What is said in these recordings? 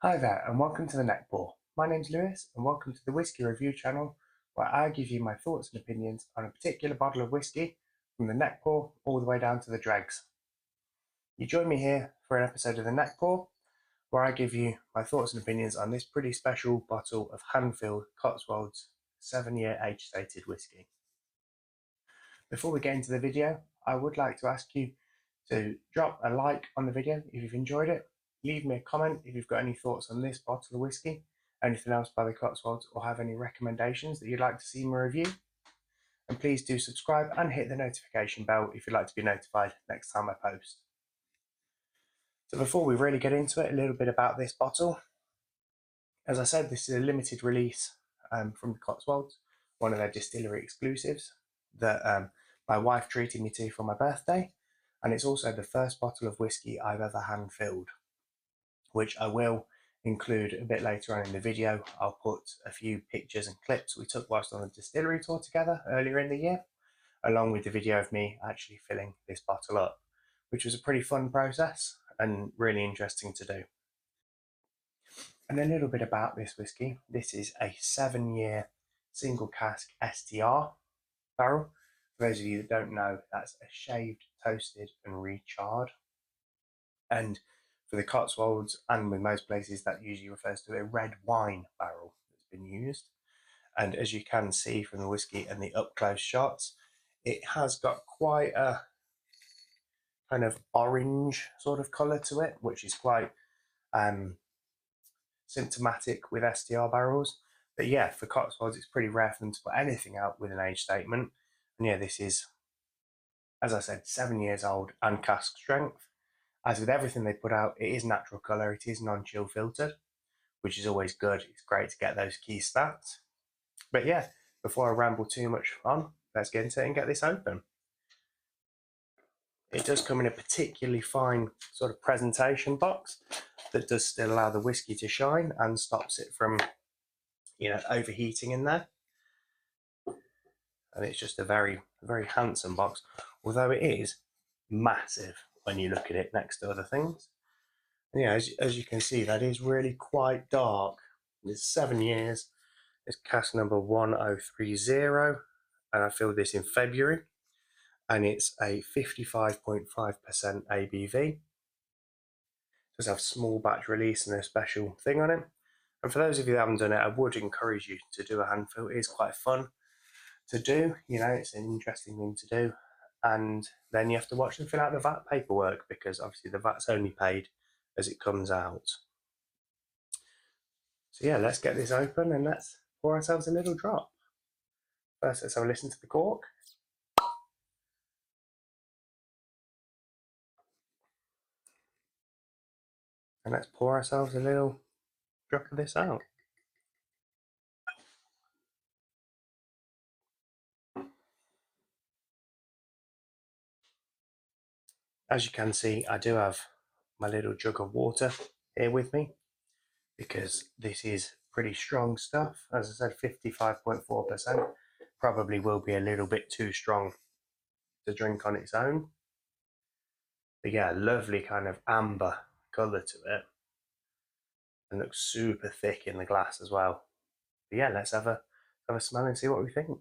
Hi there, and welcome to the Neckpour. My name's Lewis, and welcome to the Whisky Review channel, where I give you my thoughts and opinions on a particular bottle of whisky, from the Neckpour all the way down to the dregs. You join me here for an episode of the Neckpour, where I give you my thoughts and opinions on this pretty special bottle of Handfill Cotswolds 7-year age-stated whisky. Before we get into the video, I would like to ask you to drop a like on the video if you've enjoyed it. Leave me a comment if you've got any thoughts on this bottle of whisky, anything else by the Cotswolds, or have any recommendations that you'd like to see me review. And please do subscribe and hit the notification bell if you'd like to be notified next time I post. So before we really get into it, a little bit about this bottle. As I said, this is a limited release from the Cotswolds, one of their distillery exclusives that my wife treated me to for my birthday, and it's also the first bottle of whisky I've ever hand filled, which I will include a bit later on in the video. I'll put a few pictures and clips we took whilst on the distillery tour together earlier in the year, along with the video of me actually filling this bottle up, which was a pretty fun process and really interesting to do. And a little bit about this whisky. This is a 7-year single cask STR barrel. For those of you that don't know, that's a shaved, toasted, and recharred. And for the Cotswolds and with most places, that usually refers to a red wine barrel that's been used. And as you can see from the whisky and the up close shots, it has got quite a kind of orange sort of colour to it, which is quite symptomatic with STR barrels. But yeah, for Cotswolds, it's pretty rare for them to put anything out with an age statement. And yeah, this is, as I said, 7 years old and cask strength. As with everything they put out, it is natural colour, it is non-chill filtered, which is always good. It's great to get those key stats. But yeah, before I ramble too much on, let's get into it and get this open. It does come in a particularly fine sort of presentation box that does still allow the whisky to shine and stops it from, overheating in there. And it's just a very, very handsome box, although it is massive when you look at it next to other things. And yeah, as you can see, that is really quite dark. It's 7 years. It's cask number 1030, and I filled this in February, and it's a 55.5% ABV. It does have small batch release and a special thing on it. And for those of you that haven't done it, I would encourage you to do a handfill. It is quite fun to do, it's an interesting thing to do. And then you have to watch them fill out the VAT paperwork, because obviously the VAT's only paid as it comes out. So yeah, let's get this open and let's pour ourselves a little drop. First, let's have a listen to the cork. And let's pour ourselves a little drop of this out. As you can see, I do have my little jug of water here with me, because this is pretty strong stuff. As I said, 55.4%, probably will be a little bit too strong to drink on its own. But yeah, lovely kind of amber colour to it, and looks super thick in the glass as well. But yeah, let's have a smell and see what we think.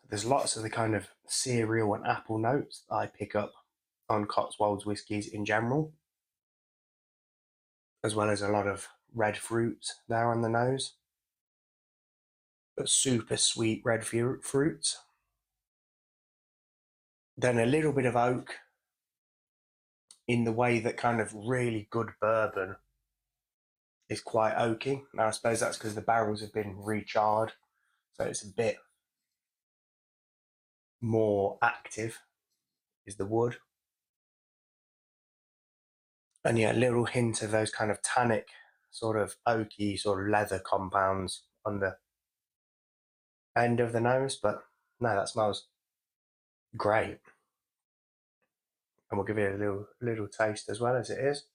There's lots of the kind of cereal and apple notes that I pick up on Cotswolds whiskies in general, as well as a lot of red fruit there on the nose, but super sweet red fruit. Then a little bit of oak in the way that kind of really good bourbon is quite oaky. Now, I suppose that's because the barrels have been recharred, so it's a bit more active, is the wood. And yeah, a little hint of those kind of tannic, sort of oaky, sort of leather compounds on the end of the nose. But no, that smells great. And we'll give it a little taste as well as it is.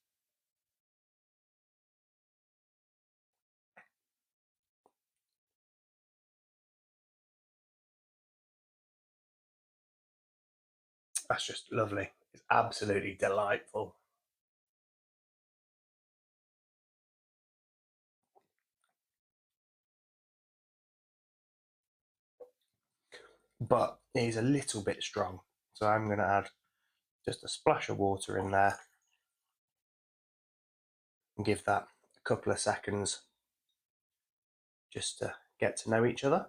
That's just lovely. It's absolutely delightful. But it is a little bit strong. So I'm going to add just a splash of water in there and give that a couple of seconds just to get to know each other.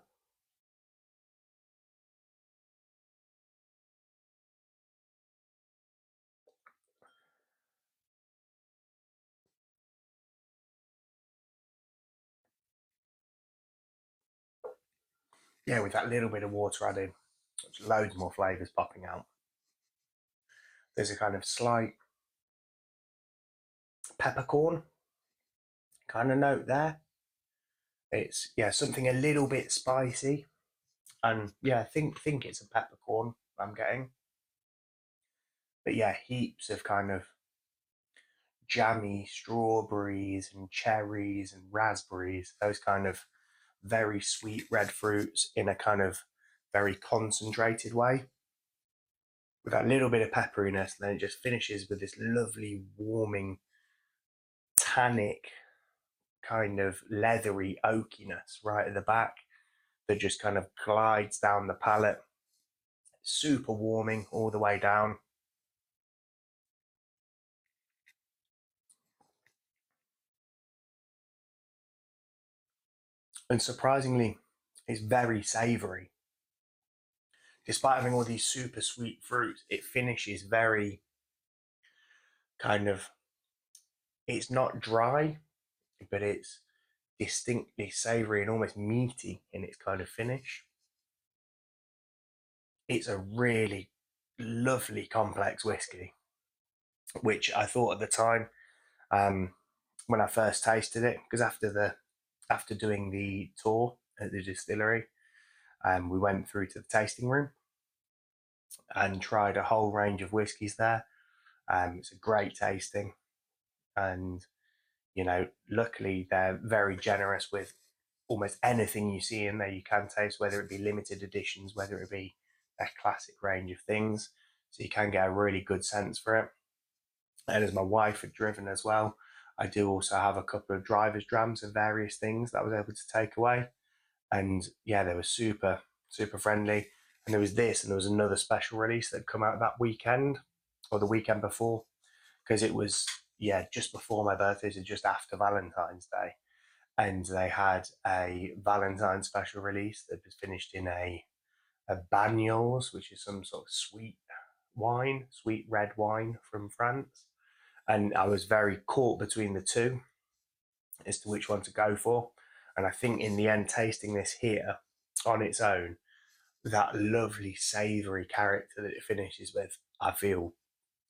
Yeah, with that little bit of water added, there's loads more flavours popping out. There's a kind of slight peppercorn kind of note there. It's something a little bit spicy, and I think it's a peppercorn I'm getting. But heaps of kind of jammy strawberries and cherries and raspberries, those kind of very sweet red fruits in a kind of very concentrated way with that little bit of pepperiness, and then it just finishes with this lovely warming tannic kind of leathery oakiness right at the back that just kind of glides down the palate. Super warming all the way down. And surprisingly, it's very savoury. Despite having all these super sweet fruits, it finishes very kind of, it's not dry, but it's distinctly savoury and almost meaty in its kind of finish. It's a really lovely complex whiskey, which I thought at the time, when I first tasted it, because after doing the tour at the distillery, we went through to the tasting room and tried a whole range of whiskies there. It's a great tasting, and luckily they're very generous with almost anything you see in there. You can taste, whether it be limited editions, whether it be a classic range of things. So you can get a really good sense for it. And as my wife had driven as well, I do also have a couple of driver's drams of various things that I was able to take away. And they were super, super friendly. And there was this, and there was another special release that had come out that weekend or the weekend before, because it was, just before my birthday, so just after Valentine's Day. And they had a Valentine special release that was finished in a Bagnols, which is some sort of sweet wine, sweet red wine from France. And I was very caught between the two as to which one to go for. And I think in the end, tasting this here on its own, that lovely savoury character that it finishes with, I feel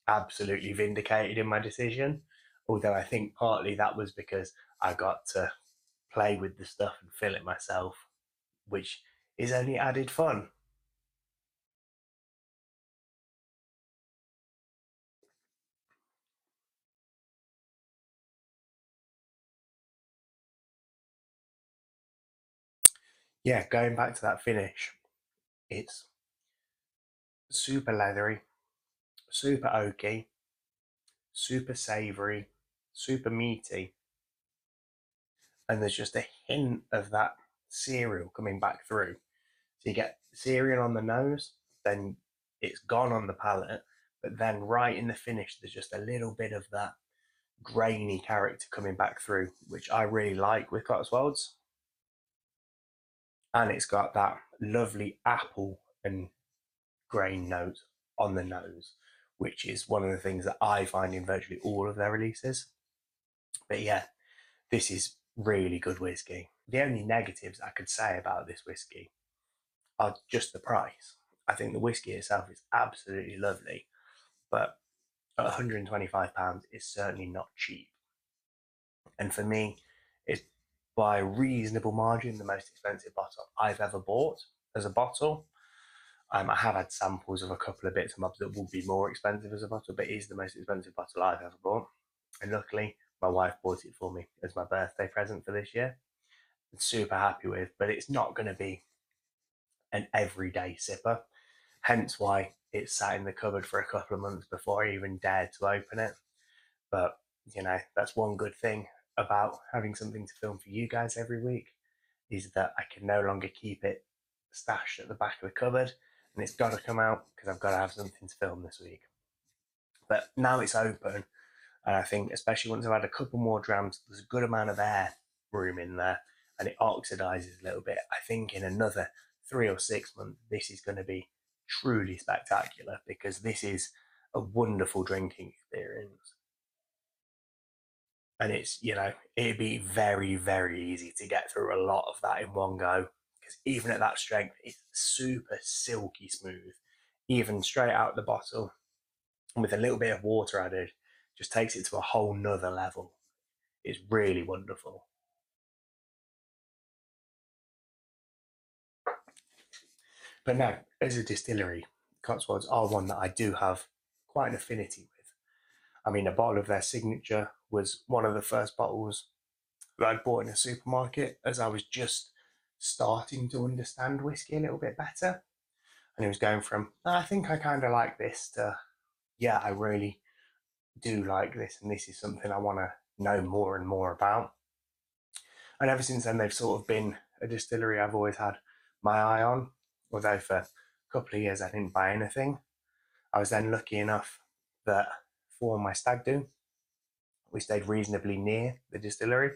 absolutely vindicated in my decision. Although I think partly that was because I got to play with the stuff and fill it myself, which is only added fun. Going back to that finish, it's super leathery, super oaky, super savoury, super meaty, and there's just a hint of that cereal coming back through. So you get cereal on the nose, then it's gone on the palate, but then right in the finish, there's just a little bit of that grainy character coming back through, which I really like with Cotswolds. And it's got that lovely apple and grain note on the nose, which is one of the things that I find in virtually all of their releases. But this is really good whiskey. The only negatives I could say about this whiskey are just the price. I think the whiskey itself is absolutely lovely, but at £125 is certainly not cheap. And for me, it's by a reasonable margin the most expensive bottle I've ever bought as a bottle. I have had samples of a couple of bits and bobs that would be more expensive as a bottle, but it is the most expensive bottle I've ever bought. And luckily, my wife bought it for me as my birthday present for this year. I'm super happy with, but it's not going to be an everyday sipper. hence why it sat in the cupboard for a couple of months before I even dared to open it. But that's one good thing about having something to film for you guys every week, is that I can no longer keep it stashed at the back of the cupboard, and it's got to come out because I've got to have something to film this week. But now it's open, and I think, especially once I've had a couple more drams, there's a good amount of air room in there, and it oxidizes a little bit. I think in another 3 or 6 months, this is going to be truly spectacular, because this is a wonderful drinking experience. And it'd be very, very easy to get through a lot of that in one go, because even at that strength, it's super silky smooth. Even straight out the bottle, with a little bit of water added, just takes it to a whole nother level. It's really wonderful. But no, as a distillery, Cotswolds are one that I do have quite an affinity with. I mean, a bottle of their signature was one of the first bottles that I'd bought in a supermarket as I was just starting to understand whiskey a little bit better. And it was going from, I think I kind of like this, to, yeah, I really do like this, and this is something I want to know more and more about. And ever since then, they've sort of been a distillery I've always had my eye on, although for a couple of years I didn't buy anything. I was then lucky enough that for my stag do, we stayed reasonably near the distillery,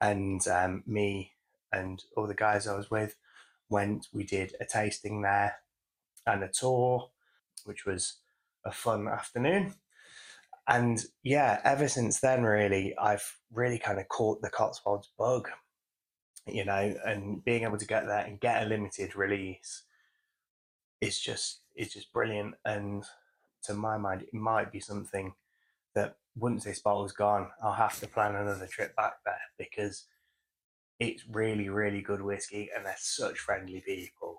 and me and all the guys I was with we did a tasting there and a tour, which was a fun afternoon. And yeah, ever since then, really, I've really kind of caught the Cotswolds bug, and being able to get there and get a limited release it's just brilliant. And to my mind, it might be something that once this bottle's gone, I'll have to plan another trip back there, because it's really, really good whiskey, and they're such friendly people.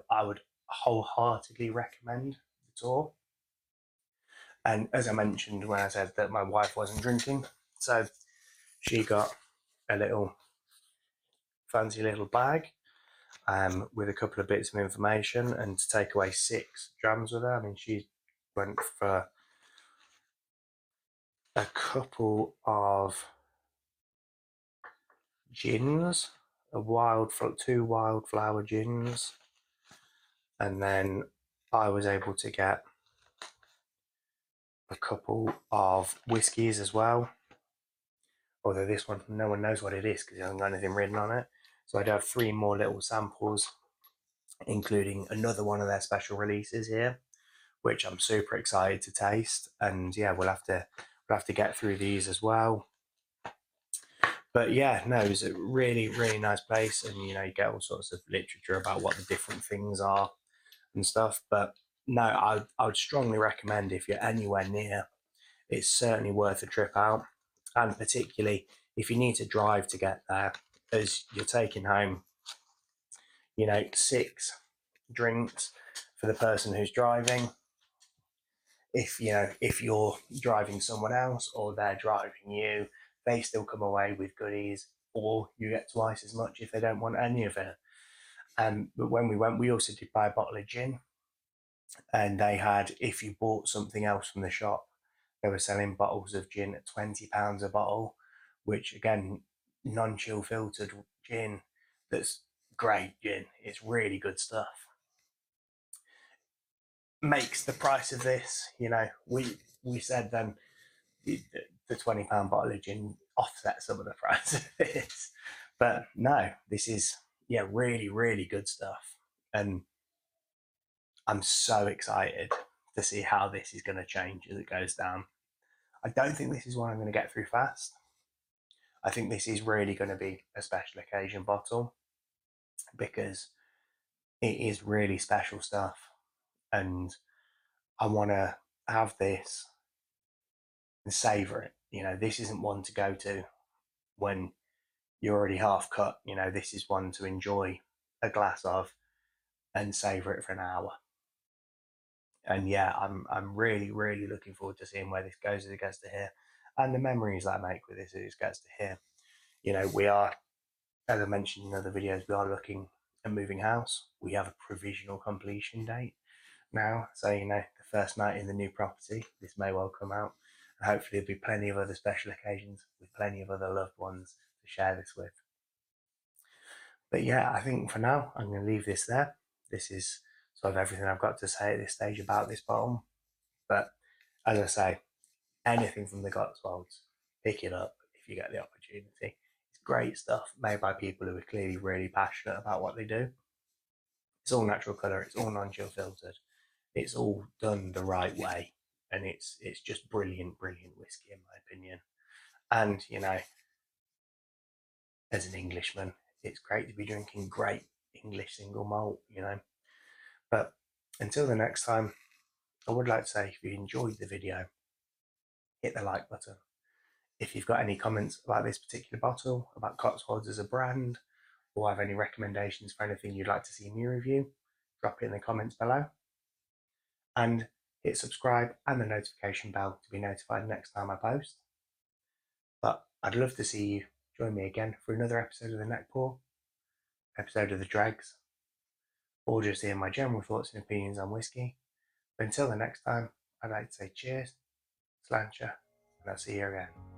I would wholeheartedly recommend the tour. And as I mentioned when I said that my wife wasn't drinking, so she got a little fancy little bag with a couple of bits of information, and to take away 6 drams with her. I mean, she went for a couple of gins, 2 wildflower gins, and then I was able to get a couple of whiskies as well. Although this one, no one knows what it is because it hasn't got anything written on it. So I'd have 3 more little samples, including another one of their special releases here, which I'm super excited to taste. And yeah, we'll have to get through these as well. But yeah, no, it's a really, really nice place, and you get all sorts of literature about what the different things are and stuff. But no, I would strongly recommend, if you're anywhere near, it's certainly worth a trip out. And particularly if you need to drive to get there, as you're taking home, 6 drinks for the person who's driving. If you're driving someone else or they're driving you, they still come away with goodies, or you get twice as much if they don't want any of it. But when we went, we also did buy a bottle of gin, and they had, if you bought something else from the shop, they were selling bottles of gin at £20 a bottle, which again, non-chill filtered gin, that's great gin. It's really good stuff. Makes the price of this, we said then the £20 bottle of gin offset some of the price of this. But no, this is, really, really good stuff. And I'm so excited to see how this is going to change as it goes down. I don't think this is one I'm going to get through fast. I think this is really going to be a special occasion bottle, because it is really special stuff. And I want to have this and savor it. This isn't one to go to when you're already half cut. This is one to enjoy a glass of and savor it for an hour. And yeah, I'm really, really looking forward to seeing where this goes as it gets to here, and the memories that I make with this as it gets to here. We are, as I mentioned in other videos, we are looking at moving house. We have a provisional completion date, now, so the first night in the new property, this may well come out, and hopefully there'll be plenty of other special occasions with plenty of other loved ones to share this with. But yeah, I think for now I'm going to leave this there. This is sort of everything I've got to say at this stage about this bottle. But as I say, anything from the Cotswolds, pick it up if you get the opportunity. It's great stuff made by people who are clearly really passionate about what they do. It's all natural colour, it's all non-chill filtered, it's all done the right way, and it's just brilliant, brilliant whiskey in my opinion. And as an Englishman, it's great to be drinking great English single malt. But until the next time, I would like to say if you enjoyed the video, hit the like button. If you've got any comments about this particular bottle, about Cotswolds as a brand, or have any recommendations for anything you'd like to see me review, drop it in the comments below. And hit subscribe and the notification bell to be notified next time I post. But I'd love to see you join me again for another episode of the Neckpour, episode of the Dregs, or just hear my general thoughts and opinions on whiskey. But until the next time, I'd like to say cheers, sláinte, and I'll see you again.